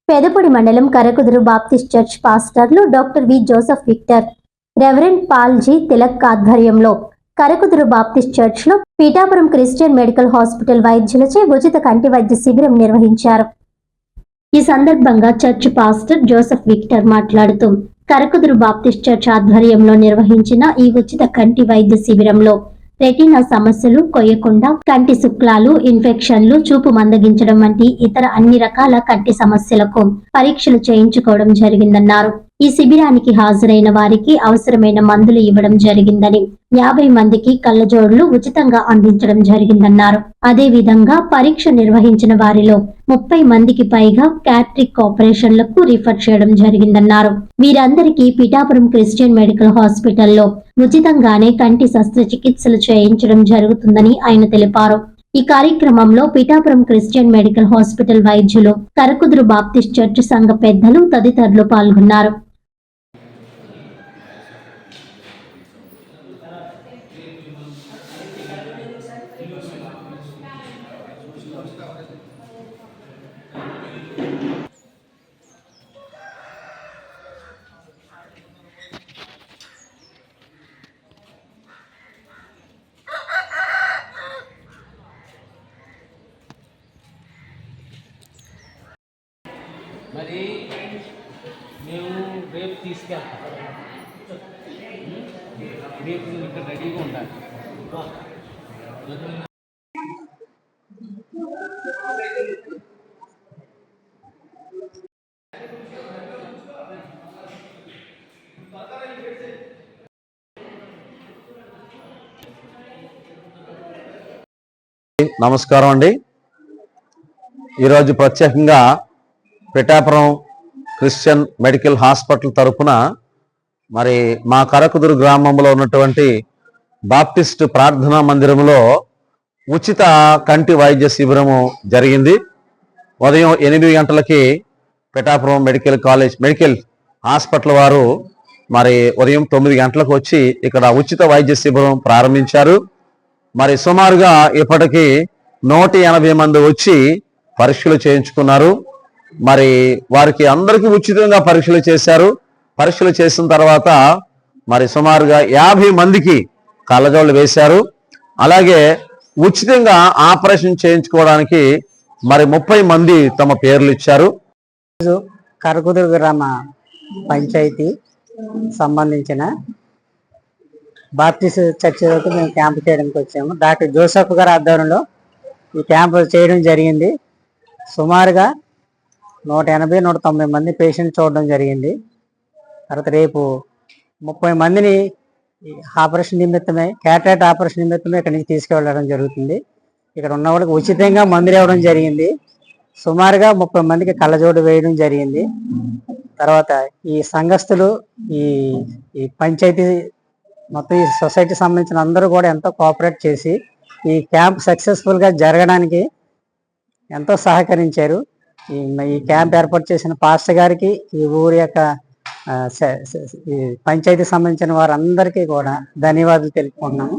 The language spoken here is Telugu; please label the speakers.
Speaker 1: పెదపూడి మండలం కరకుదురు బాప్టిస్ట్ చర్చ్ పాస్టర్లు doctor V Joseph Victor, reverend Paul G Tilak ఆధ్వర్యంలో కరకుదురు బాప్టిస్ట్ చర్చ్ లో పీఠాపురం క్రిస్టియన్ మెడికల్ హాస్పిటల్ వైద్యులచే ఉచిత కంటి వైద్య శిబిరం నిర్వహించారు. ఈ సందర్భంగా చర్చ్ పాస్టర్ జోసెఫ్ విక్టర్ మాట్లాడుతూ, కరకుదురు బాప్టిస్ట్ చర్చ్ ఆధ్వర్యంలో నిర్వహించిన ఈ ఉచిత కంటి వైద్య శిబిరంలో రెటీనా సమస్యలు, కొయ్యకుండా కంటి శుక్లాలు, ఇన్ఫెక్షన్లు, చూపు మందగించడం వంటి ఇతర అన్ని రకాల కంటి సమస్యలకు పరీక్షలు చేయించుకోవడం జరిగిందన్నారు. ఈ శిబిరానికి హాజరైన వారికి అవసరమైన మందులు ఇవ్వడం జరిగిందని, 50 మందికి కళ్ళజోడులు ఉచితంగా అందించడం జరిగిందన్నారు. అదే విధంగా పరీక్ష నిర్వహించిన వారిలో 30 మందికి పైగా క్యాట్రిక్ ఆపరేషన్లకు రిఫర్ చేయడం జరిగిందన్నారు. వీరందరికీ పీఠాపురం క్రిస్టియన్ మెడికల్ హాస్పిటల్లో ఉచితంగానే కంటి శస్త్రచికిత్సలు చేయించడం జరుగుతుందని ఆయన తెలిపారు. ఈ కార్యక్రమంలో పీఠాపురం క్రిస్టియన్ మెడికల్ హాస్పిటల్ వైద్యులు, కరకుదురు బాప్టిస్ట్ చర్చ్ సంఘ పెద్దలు తదితరులు పాల్గొన్నారు.
Speaker 2: మరి మేము రేపు తీసుకెళ్తాం. రేపు నువ్వు ఇక్కడ రెడీగా ఉండాలి.
Speaker 3: నమస్కారం అండి. ఈరోజు ప్రత్యేకంగా పిఠాపురం క్రిస్టియన్ మెడికల్ హాస్పిటల్ తరఫున మరి మా కరకుదురు గ్రామంలో ఉన్నటువంటి బాప్టిస్ట్ ప్రార్థనా మందిరంలో ఉచిత కంటి వైద్య శిబిరము జరిగింది. ఉదయం 8 గంటలకి పిఠాపురం మెడికల్ హాస్పిటల్ వారు మరి ఉదయం 9 గంటలకు వచ్చి ఇక్కడ ఉచిత వైద్య శిబిరం ప్రారంభించారు. మరి సుమారుగా ఇప్పటికీ 180 మంది వచ్చి పరీక్షలు చేయించుకున్నారు. మరి వారికి అందరికీ ఉచితంగా పరీక్షలు చేశారు. పరీక్షలు చేసిన తర్వాత మరి సుమారుగా 50 మందికి కళ్ళజోళ్ళు వేశారు. అలాగే ఉచితంగా ఆపరేషన్ చేయించుకోవడానికి మరి 30 మంది తమ పేర్లు ఇచ్చారు.
Speaker 4: కరకుదురు గ్రామ పంచాయతీ సంబంధించిన బాప్టిస్ట్ చర్చిలోకి మేము క్యాంపు చేయడానికి వచ్చాము. డాక్టర్ జోసెఫ్ గారి ఆధ్వర్యంలో ఈ క్యాంపు చేయడం జరిగింది. సుమారుగా 180-190 మంది పేషెంట్ చూడడం జరిగింది. తర్వాత రేపు 30 మందిని ఆపరేషన్ నిమిత్తమే, క్యాటరాక్ట్ ఆపరేషన్ నిమిత్తమే ఇక్కడి నుంచి తీసుకువెళ్ళడం జరుగుతుంది. ఇక్కడ ఉన్న వాళ్ళకి ఉచితంగా మందులు ఇవ్వడం జరిగింది. సుమారుగా 30 మందికి కళ్ళజోడు వేయడం జరిగింది. తర్వాత ఈ సంఘస్థులు, ఈ పంచాయతీ మొత్తం ఈ సొసైటీ సంబంధించిన అందరూ కూడా ఎంతో కోఆపరేట్ చేసి ఈ క్యాంప్ సక్సెస్ఫుల్గా జరగడానికి ఎంతో సహకరించారు. ఈ క్యాంప్ ఏర్పాటు చేసిన పాస్టర్ గారికి, ఈ ఊరి యొక్క పంచాయతీ సంబంధించిన వారందరికీ కూడా ధన్యవాదాలు తెలుపుకుంటున్నాము.